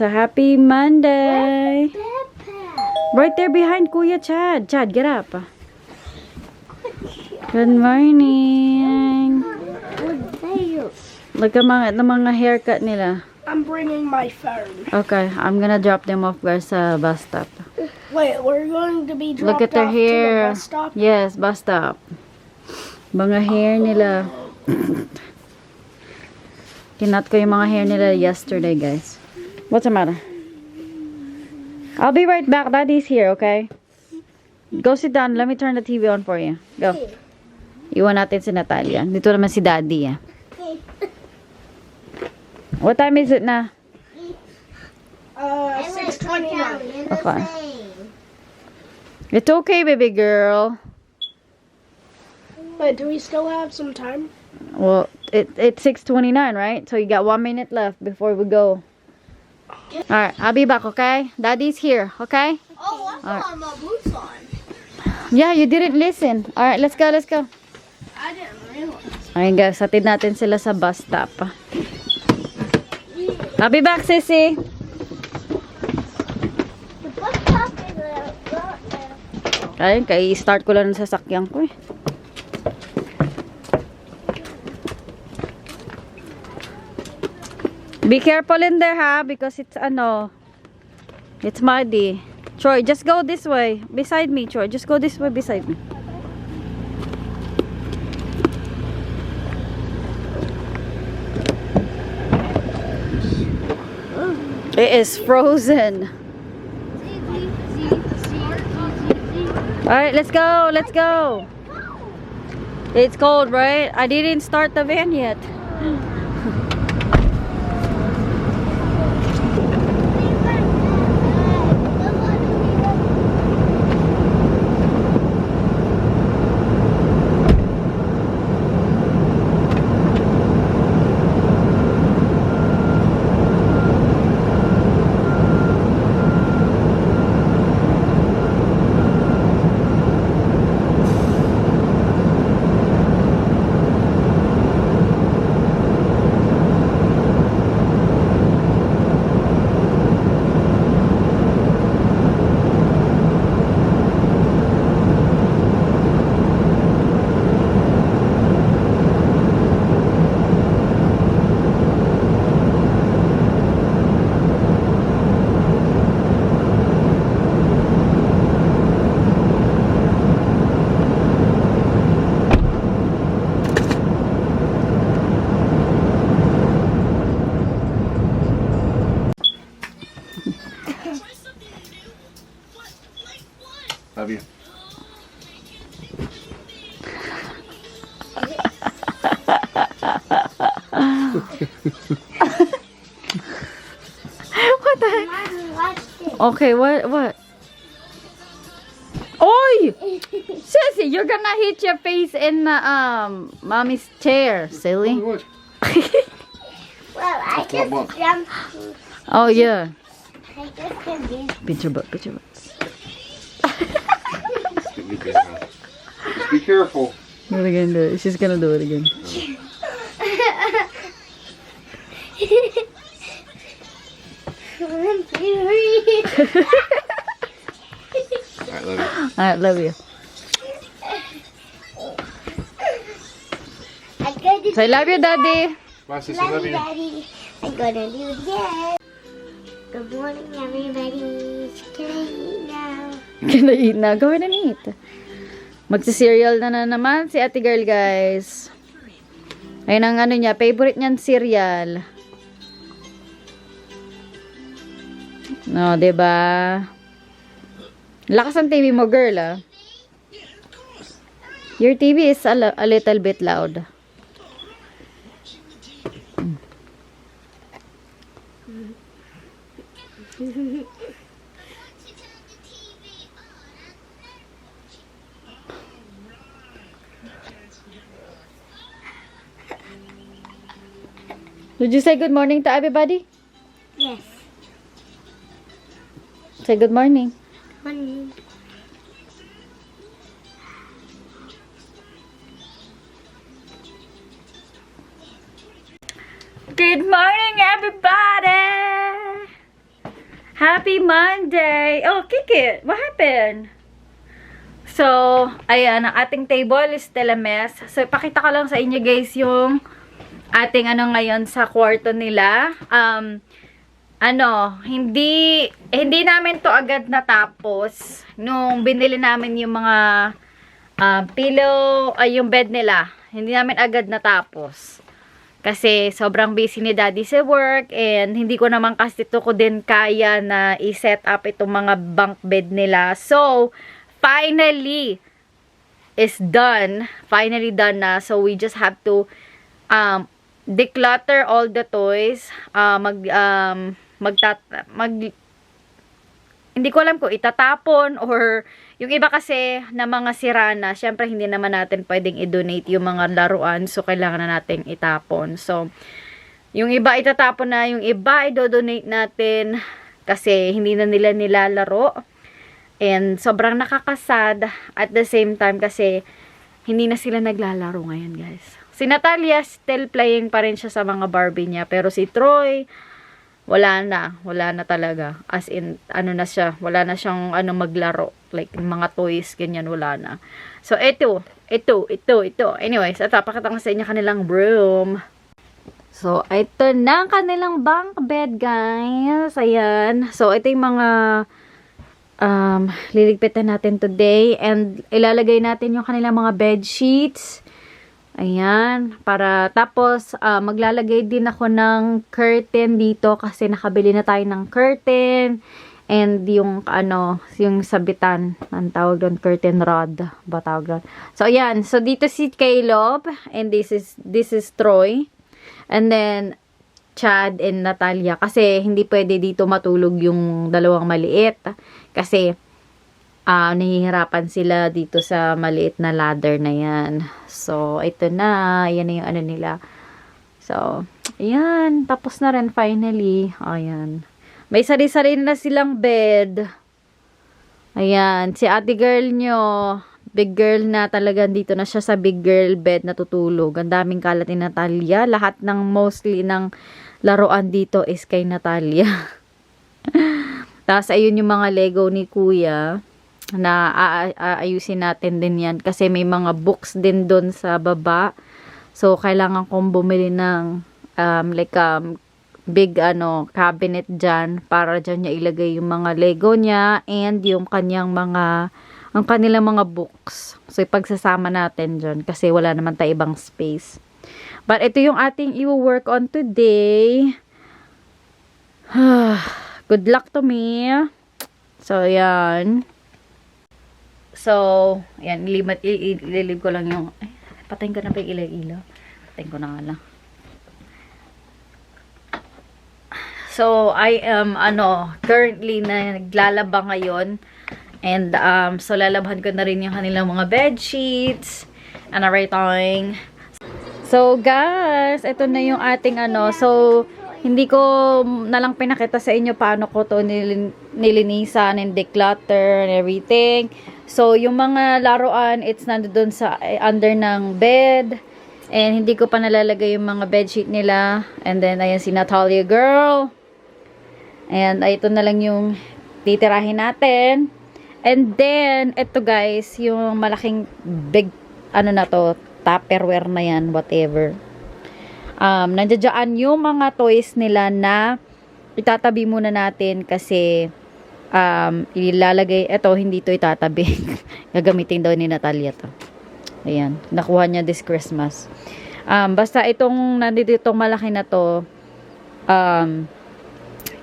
So happy Monday. Right there behind Kuya Chad. Chad, get up. Good morning. Look at mga haircut nila. I'm bringing my phone. Okay, I'm gonna drop them off guys sa bus stop. Wait, we're going to be dropped Look at their off hair. to the bus stop? Yes, bus stop. Mga hair nila. Kinat ko yung mga hair nila yesterday, guys. What's the matter? I'll be right back. Daddy's here, okay? Go sit down. Let me turn the TV on for you. Go. Iwan natin si Natalia. Dito naman si Daddy, ah. What time is it na? 6:29. Okay. It's okay, baby girl. Wait, do we still have some time? Well, it's 6:29, right? So you got 1 minute left before we go. Alright, I'll be back, okay? Daddy's here, okay? Oh, I still have my boots on. Yeah, you didn't listen. Alright, let's go, let's go. I didn't realize. Ayun guys, hatid natin sila sa bus stop. I'll be back, sissy. The bus stop is right there. Ayun, i-start ko lang ng sasakyan ko eh. Be careful in there ha, because it's it's muddy. Troy, just go this way. Beside me, Troy. Just go this way beside me. It is frozen. Alright, let's go. Let's go. It's cold, right? I didn't start the van yet. Love you. What the heck? Okay, what? Oi! Sissy, you're gonna hit your face in mommy's chair, silly. What? Well, I just What? jumped. Oh yeah. I just did this. Picture book, picture book. Just be careful. What again? Do it. She's gonna do it again. Alright, love you. Alright, love you. Say love you, Daddy. Bye, sister. Love you. Daddy. I'm gonna do it again. Good morning, everybody. Can I eat now? Gonna eat na. Go ahead and eat. Magsi-cereal na naman si ate girl, guys. Ayun ang ano niya, favorite niyan cereal. No, 'di ba? Lakas ang TV mo, girl, ah. Your TV is a little bit loud. Did you say good morning to everybody? Yes. Say good morning. Morning. Good morning, everybody! Happy Monday! Oh, Kiki, what happened? So, ayan, ang ating table is still a mess. So, ipakita ko lang sa inyo guys yung ating ngayon sa kwarto nila. Hindi namin to agad natapos nung binili namin yung mga pillow, yung bed nila. Hindi namin agad natapos. Kasi sobrang busy ni Daddy sa work and hindi ko naman kasi ko din kaya na i-set up itong mga bunk bed nila. So, finally is done. Finally done na. So, we just have to declutter all the toys. Hindi ko alam kung itatapon or yung iba kasi na mga sira na, syempre hindi naman natin pwedeng i-donate yung mga laruan, so kailangan na natin itapon. So, yung iba itatapon na, yung iba i-donate natin kasi hindi na nila nilalaro. And sobrang nakakasad at the same time kasi hindi na sila naglalaro ngayon, guys. Si Natalia still playing pa rin siya sa mga Barbie niya, pero si Troy wala na talaga. As in, na siya, wala na siyang maglaro. Like, mga toys, ganyan, wala na. So, ito. Anyways, ito, pakita ko sa inyo kanilang room. So, ito na ang kanilang bunk bed, guys. Ayan. So, ito yung mga liligpitan natin today. And, ilalagay natin yung kanilang mga bed sheets. Ayan, tapos maglalagay din ako ng curtain dito kasi nakabili na tayo ng curtain and yung sabitan, ang tawag doon, curtain rod ba tawag doon. So ayan, so dito si Caleb and this is Troy and then Chad and Natalia kasi hindi pwede dito matulog yung dalawang maliit kasi nahihirapan sila dito sa maliit na ladder na yan. So, ito na. Yan na yung nila. So, ayan. Tapos na rin finally. Ayan. May sari-sari na silang bed. Ayan. Si ate girl nyo, big girl na talaga dito na siya sa big girl bed na tutulog. Ang daming kalat ni Natalia. Lahat mostly ng laruan dito is kay Natalia. Tapos, ayun yung mga Lego ni Kuya na aayusin natin din yan kasi may mga books din doon sa baba, so kailangan kong bumili ng big cabinet dyan para dyan niya ilagay yung mga Lego niya and yung kanilang mga books, so ipagsasama natin dyan kasi wala naman tayo ibang space. But ito yung ating i-work on today. Good luck to me. So yan. So, ayan, ililib ko lang yung, patayin ko na pa yung ilaw. Patayin ko na nga lang. So, I am, currently naglalaba ngayon. And, so, lalabhan ko na rin yung kanilang mga bed sheets and everything. So, guys, ito na yung ating, so, hindi ko nalang pinakita sa inyo paano ko to nilinisan and declutter and everything. So, yung mga laruan, it's nandoon sa under ng bed. And hindi ko pa nalalagay yung mga bedsheet nila. And then, ayan si Natalia girl. And ito na lang yung titirahin natin. And then, ito guys, yung malaking big, Tupperware na yan, whatever. Nandiyan yung mga toys nila na itatabi muna natin kasi ilalagay, eto hindi to itatabi. Gagamitin daw ni Natalia to. Ayan, nakuha niya this Christmas. Basta nandito itong malaki na to,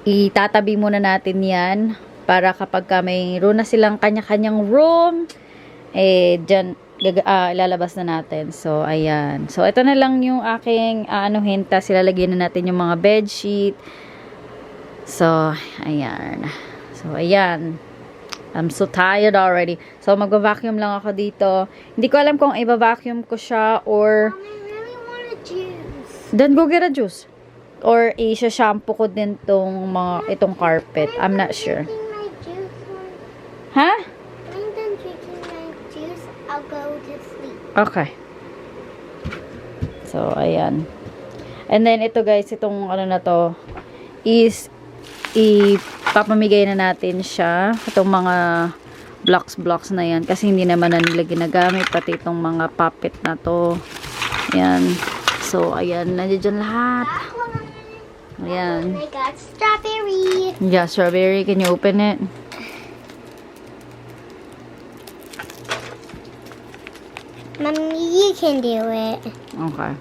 itatabi muna natin yan para kapag mayroon na silang kanya-kanyang room, dyan ilalabas na natin. So, ayan. So, ito na lang yung aking hintas. Ilalagyan na natin yung mga bed sheet. So, ayan. So, ayan. I'm so tired already. So, mag-vacuum lang ako dito. Hindi ko alam kung i-vacuum ko siya or Mom, I really want a juice. then go get a juice. Or i-shampoo ko din itong carpet. I'm not sure. Drinking my juice. Ha? When I'm done drinking my juice, I'll go to sleep. Okay. So, ayan. And then, ito guys, itong na to is papamigay na natin siya. Itong mga blocks na yan. Kasi hindi naman na nila ginagamit. Pati itong mga puppet na to. Ayan. So, ayan. Nandiyan lahat. Ayan. I got strawberry. Yeah, strawberry. Can you open it? Mommy, you can do it. Okay.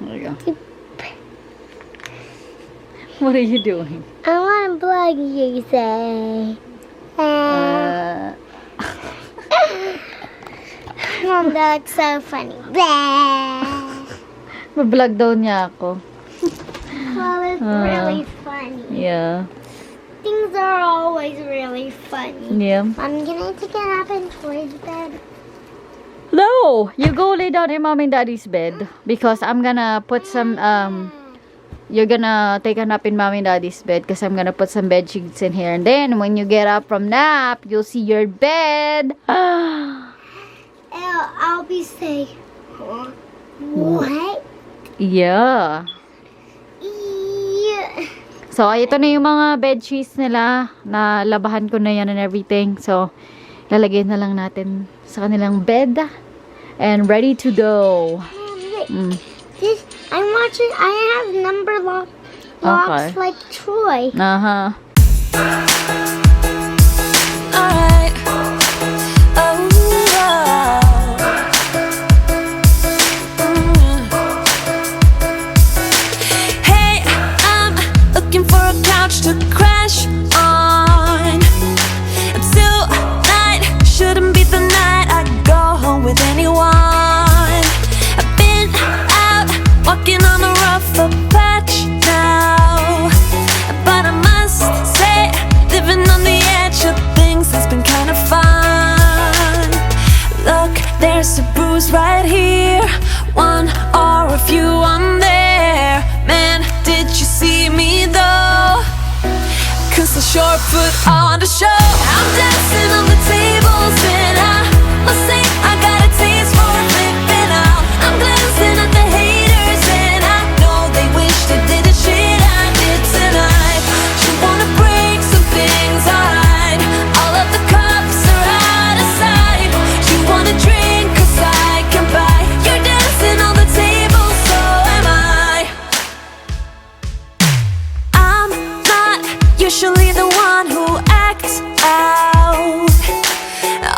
There you go. What are you doing? I want to blow you, say. Mom, that's so funny. Vlog daw niya ako. Well, it's really funny. Yeah. Things are always really funny. Yeah. Mom, can I take a nap in towards bed? No! You go lay down in mom and daddy's bed. Because I'm gonna put some, you're gonna take a nap in mom and daddy's bed. Because I'm gonna put some bed sheets in here. And then, when you get up from nap, you'll see your bed. I'll be safe. What? Yeah. Yeah. So, ito na yung mga bed sheets nila. Na labahan ko na yan and everything. So, lalagay na lang natin sa kanilang bed. And ready to go. This, I'm watching. I have number locks Okay. like Troy. Uh-huh. Alright. Oh, hey, I'm looking for a couch to crash on. Tonight shouldn't be the night I go home with anyone. I've been out walking on a rougher patch now, but I must say, living on the edge of things has been kind of fun. Look, there's a bruise right here, one or a few on there. Man, did you see me though? 'Cause I sure put on the show. I'm dancing on the tables and I must say I got a taste for flipping out. I'm glancing at the haters and I know they wish they did the shit I did tonight. You wanna break some things, alright. All of the cups are out of sight. You wanna drink 'cause I can buy. You're dancing on the table, so am I. I'm not usually the one who acts out.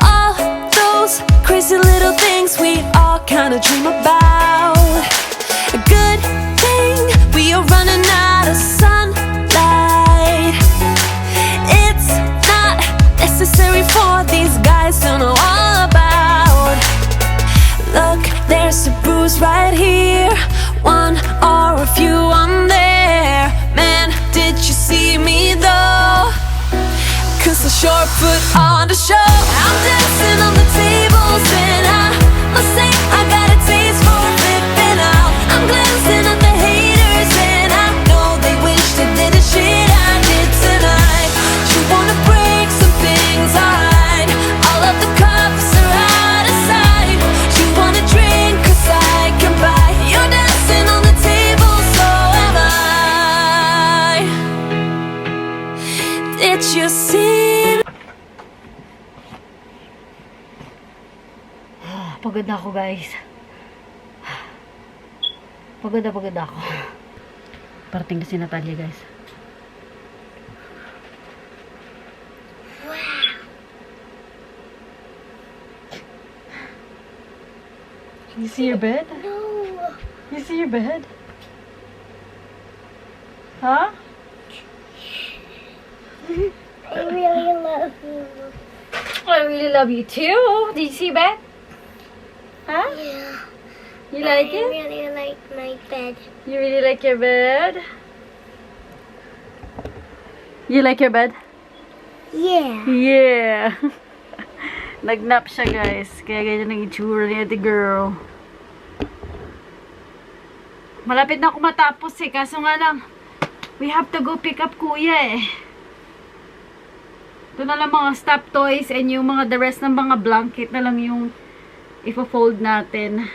All those crazy little things we all kinda dream about. A good thing we are running out of sunlight. It's not necessary for these guys to know all about. Look, there's a bruise right here, one or a few on there. Man, did you see me though? 'Cause I sure put on the show. I'm dancing on the tables and I must say I got a taste for flipping out. I'm glancing at the haters and I know they wish they did the shit I did tonight. You wanna break some things, alright. All of the cups are out of sight. You wanna drink 'cause I can buy. You're dancing on the table, so am I. Did you see? Pagod na ako, guys. Pagod na ako. Parating na si Natalia, guys. You see your bed? No. You see your bed? Huh? I really love you. I really love you too. Did you see your bed? Huh? Yeah. You like I it? really like my bed. You really like your bed? You like your bed? Yeah. Yeah. Nagnap siya, guys. Kaya ganyan ang itsura ni ate girl. Malapit na ako matapos eh. Kaso nga lang, we have to go pick up kuya eh. Ito na lang mga stop toys and yung mga the rest ng mga blanket na lang yung ipo-fold natin.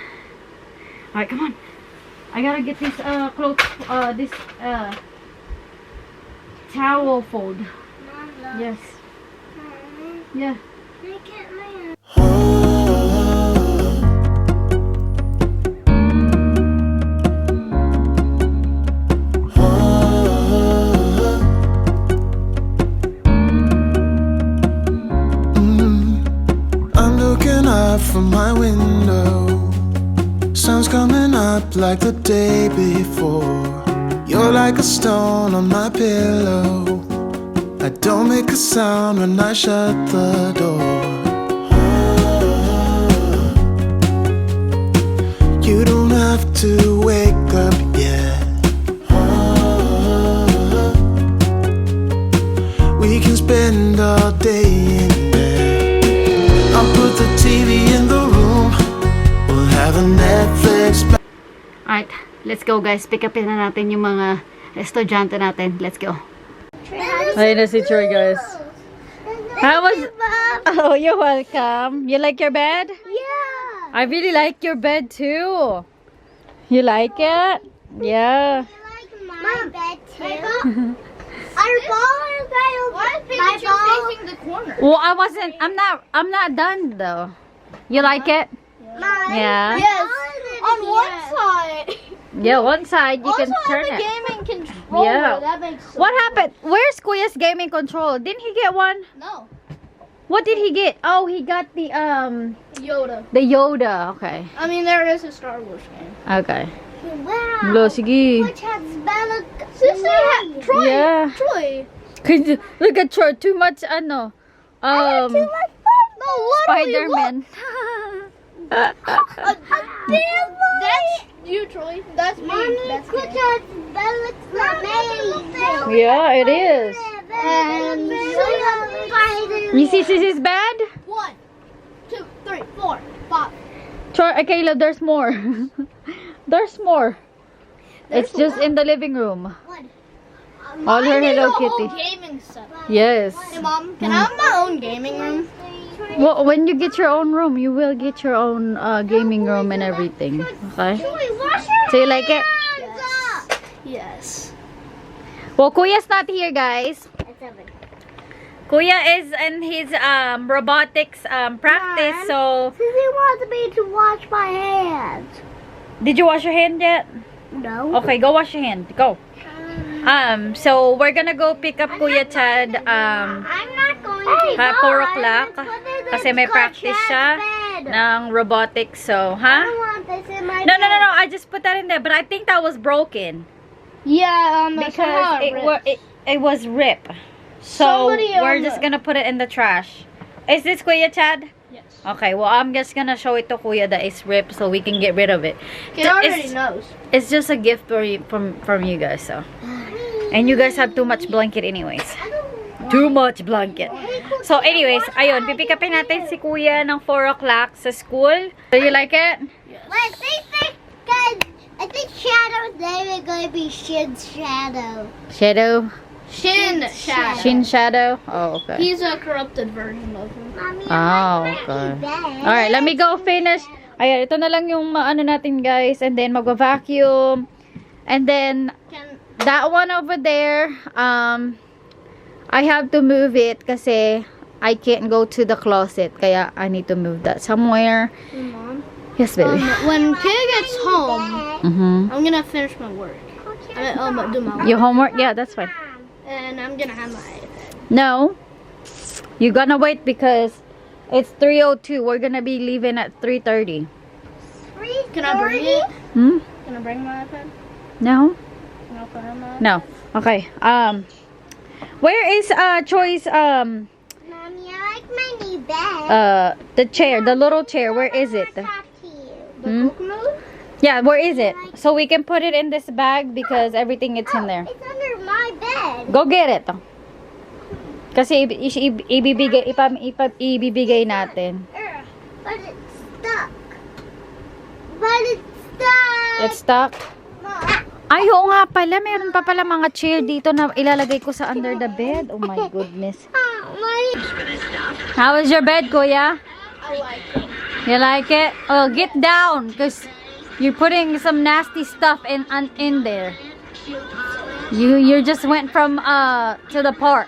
Alright, come on. I gotta get this clothes, towel fold. Yes. Yeah. Look at my I'm looking up from my window. Sun's coming up like the day before. You're like a stone on my pillow. I don't make a sound when I shut the door. You don't have to wake up yet. We can spend all day in bed. I'll put the TV in the room. We'll have a Netflix. Alright, let's go guys. Pick upin na natin yung mga estudyante natin. Let's go. Ayun na si Troy guys. How was... Oh, you're welcome. You like your bed? Yeah. I really like your bed too. You like it? Yeah. Like my bed too. Our ball is right over. My ball facing the corner. Well, I'm not done though. You like it? Yeah. Yes. On one side. Yeah, one side you can turn it. Gaming controller. Yeah. That makes sense. What happened? Where's Kuya's gaming controller? Didn't he get one? No. What did he get? Oh, he got the Yoda. Yoda. Okay. I mean, there is a Star Wars game. Okay. Wow. Lo, sige. Which has Bella. Sister, Troy. Yeah. Troy. Look at Troy. Too much No, ano. literally, Spider-Man. That's you, Troy. That's me. That's Bella. Yeah, it is. And You see Sissy's bed? 1, 2, 3, 4, 5. Troy, Caleb, there's more. There's more. It's just in the living room. All her Hello Kitty. Gaming setup. Yes. Hey, Mom, can I have my own gaming room? Well, when you get your own room, you will get your own gaming room and everything. Okay? So you like it? Yes. Well, Kuya's not here, guys. Kuya is in his robotics practice, so... Sissy wants me to wash my hands. Did you wash your hand yet? No. Okay, go wash your hand. Go. So we're gonna go pick up Kuya Chad I'm not going to. 4 o'clock kasi may practice siya ng robotics. So, I huh? want this in my No. I just put that in there, but I think that was broken Yeah, because it was ripped. So Somebody we're just gonna put it in the trash. Is this Kuya Chad? Yes. Okay, well I'm just gonna show it to Kuya that it's ripped so we can get rid of it. He already knows. It's just a gift for you, from you guys, so. And you guys have too much blanket anyways. Too much blanket. So anyways, ayun, pipick upin natin si Kuya ng 4 o'clock sa school. Do you like it? Wait, I think Shadow's name is going to be Shin's Shadow. Shadow? Shin Shadow. Shin Shadow? Oh, okay. He's a corrupted version of him. Mommy, Oh, okay. Alright, let me go finish. Ayan, ito na lang yung ano natin guys. And then magva-vacuum. And then that one over there, I have to move it kasi I can't go to the closet. Kaya I need to move that somewhere. Mom, Yes, baby. when Kid gets home, I'm gonna finish my work. Do my work. Your homework? Yeah, that's fine. And I'm gonna have my iPad. No. You're gonna wait because it's 3:02. We're gonna be leaving at 3:30. Can I bring it? Hmm? Can I bring my iPad? No? Can I put it on my iPad? No. Okay. Where is Troy's Mommy, I like my new bed. the chair, the little chair? Where is it? The Hmm? coconut? Yeah, where is it? So we can put it in this bag because everything is in there. It's under my bed. Go get it. Kasi ibibigay natin. But it's stuck. But it's stuck. It's stuck. Ay, oo nga pala. Meron pa pala mga chair dito na ilalagay ko sa under the bed. Oh my goodness. How is your bed, Kuya? I like it. You like it? Oh, get down because you're putting some nasty stuff in there. You just went from to the park.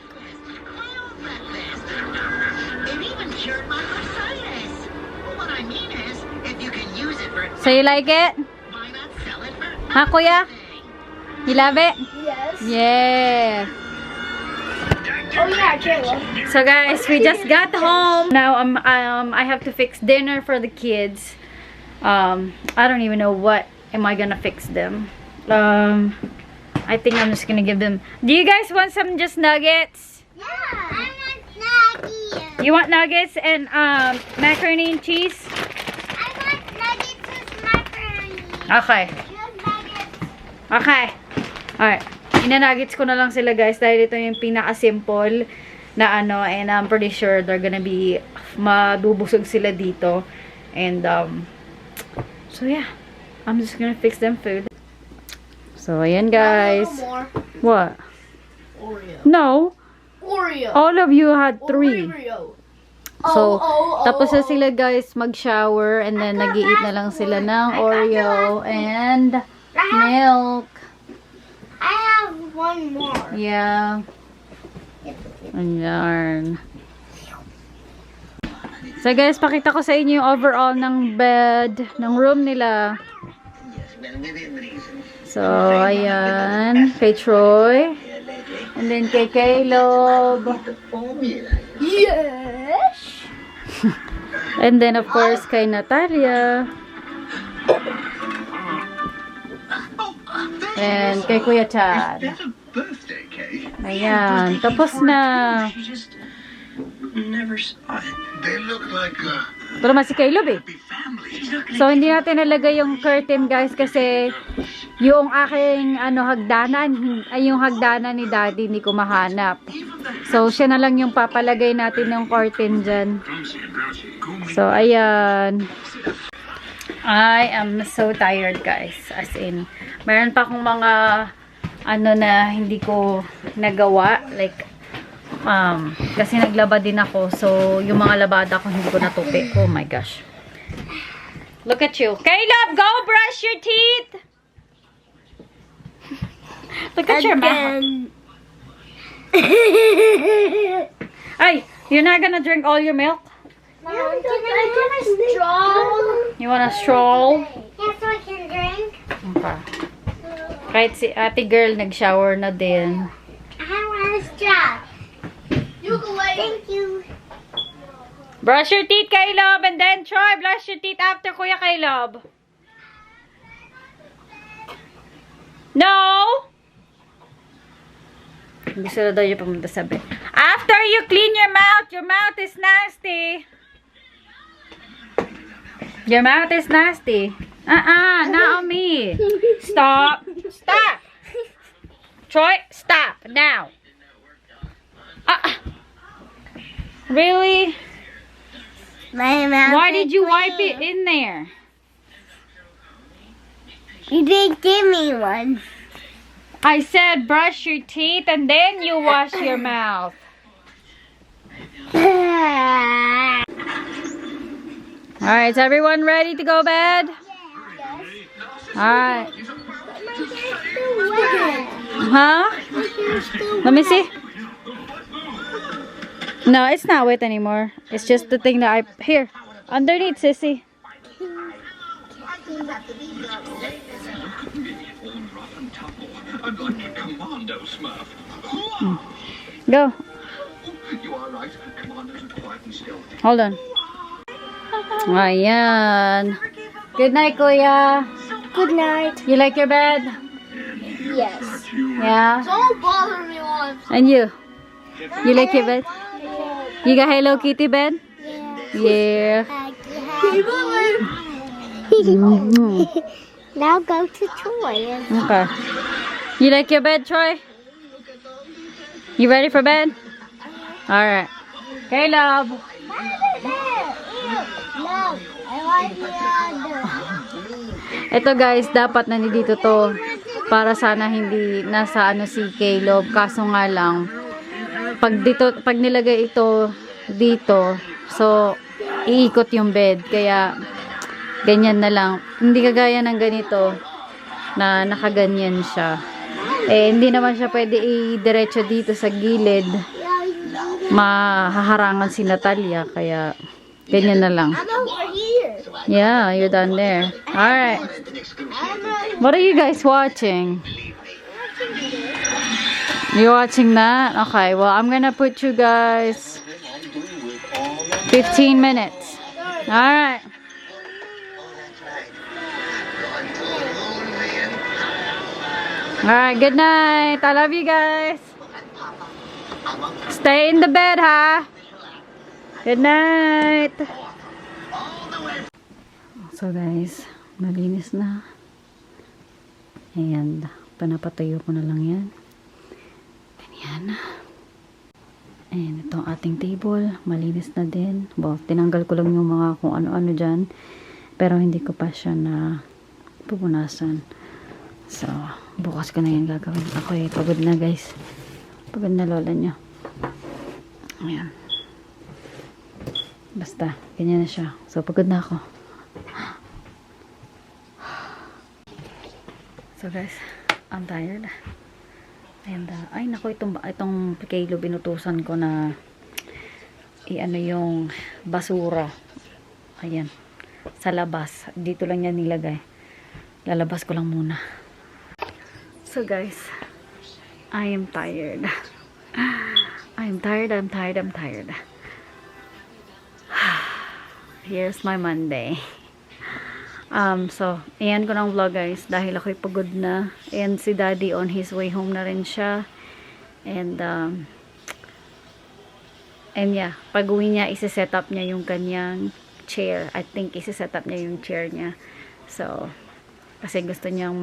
It even cured my bursitis. Well, what I mean is, if you can use it for So you like it? why not sell it for Huh, Kuya? You love it? Yes. Yeah. Oh yeah, Kayla. So guys, we just got home. Now I have to fix dinner for the kids. I don't even know what am I gonna fix them. I think I'm just gonna give them. Do you guys want some just nuggets? Yeah, I want nuggets. You want nuggets and macaroni and cheese? I want nuggets with macaroni. Okay. Just nuggets. Okay. Alright. Ina-nuggets ko na lang sila guys dahil ito yung pinaka-simple na ano, and I'm pretty sure they're gonna be madubusog sila dito. And so yeah, I'm just gonna fix them food. So ayan guys. No more. What? Oreo. No. Oreo. All of you had 3. Oreo. So, tapos na sila guys mag-shower and then nag-i-eat na lang sila ng Oreo and milk. I have one more. Yeah. Ayan. So guys, pakita ko sa inyo yung overall ng bed, ng room nila. So, ayan. Kay Troy. And then kay Caleb. Yes. And then of course kay Natalia. And kay Kuya Chad. Birthday cake. Ayan. Tapos na. Never saw it. They look like Ito naman si Caleb eh. So, hindi natin nalagay yung curtain guys kasi yung aking hagdanan, ay yung hagdanan ni Daddy hindi ko mahanap. So, siya na lang yung papalagay natin yung curtain dyan. So, ayan. I am so tired guys. As in, meron pa akong mga na hindi ko nagawa. Like, kasi naglaba din ako. So, yung mga labada ko hindi ko natupi. Oh my gosh. Look at you. Caleb, go brush your teeth! Look at your mouth. Ay, you're not gonna drink all your milk? Mom, can I get a straw? You want a stroll? Yeah, so I can drink. Okay. Kahit si ate girl nag-shower na din. I want a straw. Ukulele. Thank you. Brush your teeth, Caleb, and then Troy, brush your teeth after Kuya Caleb. No! Gusto na daw yung pumunta sa bed. After you clean your mouth is nasty. Your mouth is nasty. Not on me. Stop. Stop. Troy, stop now. Really? My mouth. Why did you wipe it in there? You didn't give me one. I said brush your teeth and then you wash your mouth. Alright, is everyone ready to go bed? Alright. Huh? Let me see. No, it's not wet anymore. It's just the thing that I... Here. Underneath, sissy. Go. You are right. Commandos are quiet and still. Hold on. Ayan. Good night, Kuya. Good night. You like your bed? Yes. Yeah. Don't bother me once. And you? You like your bed? You got Hello Kitty bed? Yeah. Now go to Troy. Okay. You like your bed, Troy? You ready for bed? Alright. Caleb. No, I want the other. Ito guys, dapat nandito to para sana hindi nasa si Caleb. Kaso nga lang, pag nilagay ito dito, so iikot yung bed. Kaya ganyan na lang. Hindi kagaya ng ganito na nakaganyan siya. Eh, hindi naman siya pwede i-diretso dito sa gilid. Mahaharangan si Natalia, kaya ganyan na lang. I'm over here. Yeah, you're done there. Alright. What are you guys watching? You're watching that? Okay, well, I'm gonna put you guys 15 minutes. Alright. Alright, good night. I love you guys. Stay in the bed, ha? Good night. So guys, malinis na. And panapatayo ko na lang yan. Ganyan. And itong ating table, malinis na din. Well, tinanggal ko lang yung mga kung ano-ano dyan. Pero hindi ko pa siya na pupunasan. So, bukas ko na yan gagawin. Ako pagod na guys. Pagod na lola nyo. Ayan. Basta, ganyan na siya. So, pagod na ako. So guys, I'm tired. And, ay nako, itong Kaylo binutusan ko na i-ano yung basura. Ayan. Sa labas. Dito lang yan nilagay. Lalabas ko lang muna. So guys, I am tired. I'm tired. Here's my Monday. So, ayan ko ng vlog guys, dahil ako'y pagod na. And si daddy on his way home na rin siya. And yeah, pag uwi niya, isi-set up niya yung kanyang chair. I think isi-set up niya yung chair niya. So, kasi gusto niyang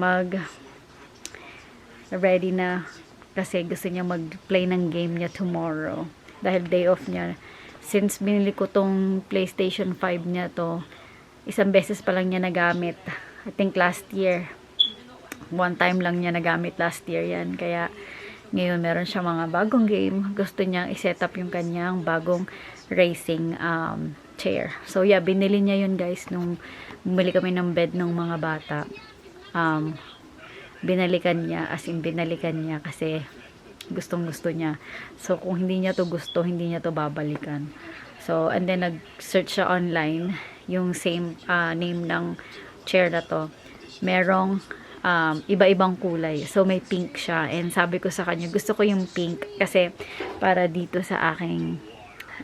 ready na. Kasi gusto niya mag-play ng game niya tomorrow. Dahil day off niya. Since binili ko tong PlayStation 5 niya to, isang beses pa lang niya nagamit. I think last year. One time lang niya nagamit last year yan. Kaya ngayon meron siya mga bagong game. Gusto niyang i-set up yung kanyang bagong racing chair. So yeah, binili niya yun guys nung bumili kami ng bed ng mga bata. Binalikan niya, as in binalikan niya kasi gustong gusto niya. So kung hindi niya to gusto, hindi niya to babalikan. So and then nag-search siya online yung same name ng chair na to. Merong iba-ibang kulay. So may pink siya. And sabi ko sa kanya, gusto ko yung pink kasi para dito sa aking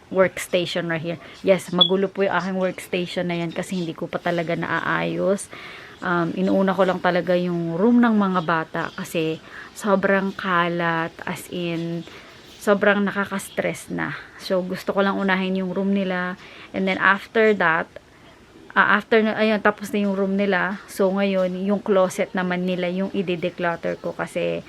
workstation right here. Yes, magulo po yung aking workstation na yan kasi hindi ko pa talaga naaayos. Inuuna ko lang talaga yung room ng mga bata kasi sobrang kalat, as in sobrang nakaka-stress na. So gusto ko lang unahin yung room nila, and then after that, ayun, tapos na yung room nila. So ngayon yung closet naman nila yung i-declutter ko kasi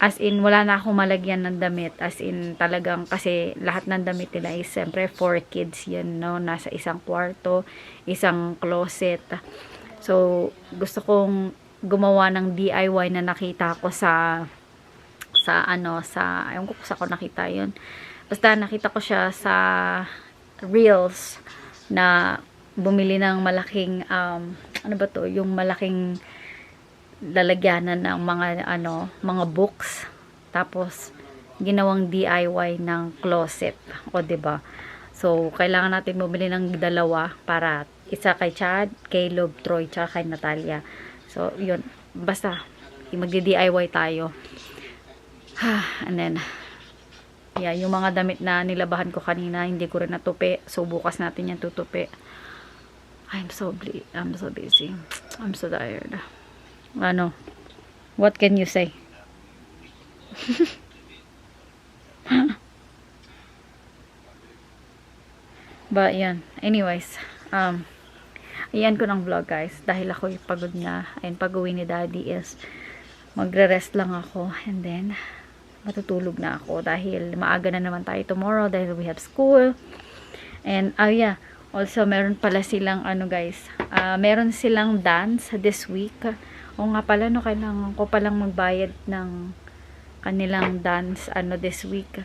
as in wala na akong malagyan ng damit, as in talagang kasi lahat ng damit nila is siyempre 4 kids yan, no? Nasa isang kwarto, isang closet. So gusto kong gumawa ng DIY na nakita ko sa ayun ko sa ko nakita yun. Basta nakita ko siya sa Reels na bumili ng malaking ano ba to, yung malaking lalagyanan ng mga books, tapos ginawang DIY ng closet, o diba? So kailangan natin bumili ng dalawa, para isa kay Chad, kay Lob, Troy, tsaka kay Natalia. So yun, basta magdi-DIY tayo. And then yeah, yung mga damit na nilabahan ko kanina, hindi ko rin natupi. So bukas natin yan tutupi. I'm so busy. I'm so tired. What can you say? But yan, anyways, ayan ko ng vlog guys, dahil ako pagod na. And pag-uwi ni daddy is magre-rest lang ako, and then matutulog na ako dahil maaga na naman tayo tomorrow dahil we have school. And yeah, also meron pala silang guys, meron silang dance this week. O nga pala, no, kailangan ko palang magbayad ng kanilang dance this week.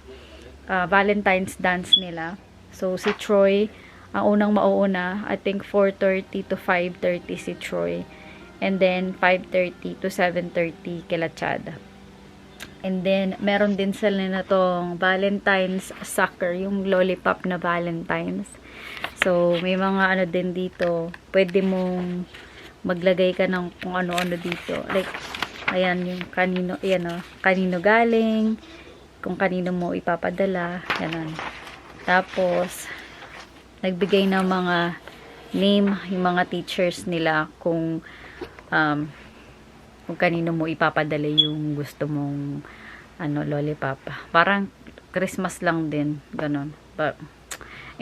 Valentine's dance nila. So si Troy ang unang mauuna, I think 4:30 to 5:30 si Troy. And then, 5:30 to 7:30 kila Chad. And then, meron din sila na tong Valentine's sucker, yung lollipop na Valentine's. So, may mga ano din dito. Pwede mong maglagay ka ng kung ano-ano dito. Like, ayan, yung kanino, ayan o, kanino galing, kung kanino mo ipapadala, ganun. Tapos, nagbigay ng mga name, yung mga teachers nila, kung kanino mo ipapadala yung gusto mong lollipop. Parang Christmas lang din, ganun. But,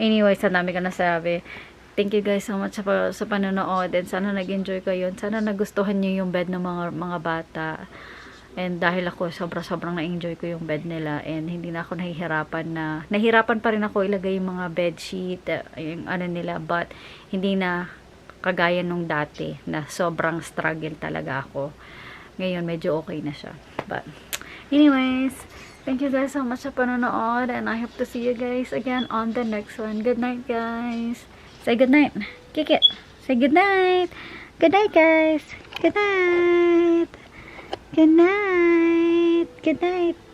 anyway, sa dami ka nasabi. Thank you guys so much sa panonood, and sana nag-enjoy kayo. Sana nagustuhan niyo yung bed ng mga bata. And dahil ako sobrang na-enjoy ko yung bed nila, and hindi na ako nahihirapan pa rin ako ilagay yung mga bedsheet, yung nila, but hindi na kagaya nung dati na sobrang struggle talaga ako. Ngayon medyo okay na siya. But anyways, thank you guys so much sa panonood, and I hope to see you guys again on the next one. Good night, guys. Say good night. Kick it. Say good night. Good night, guys. Good night. Good night. Good night.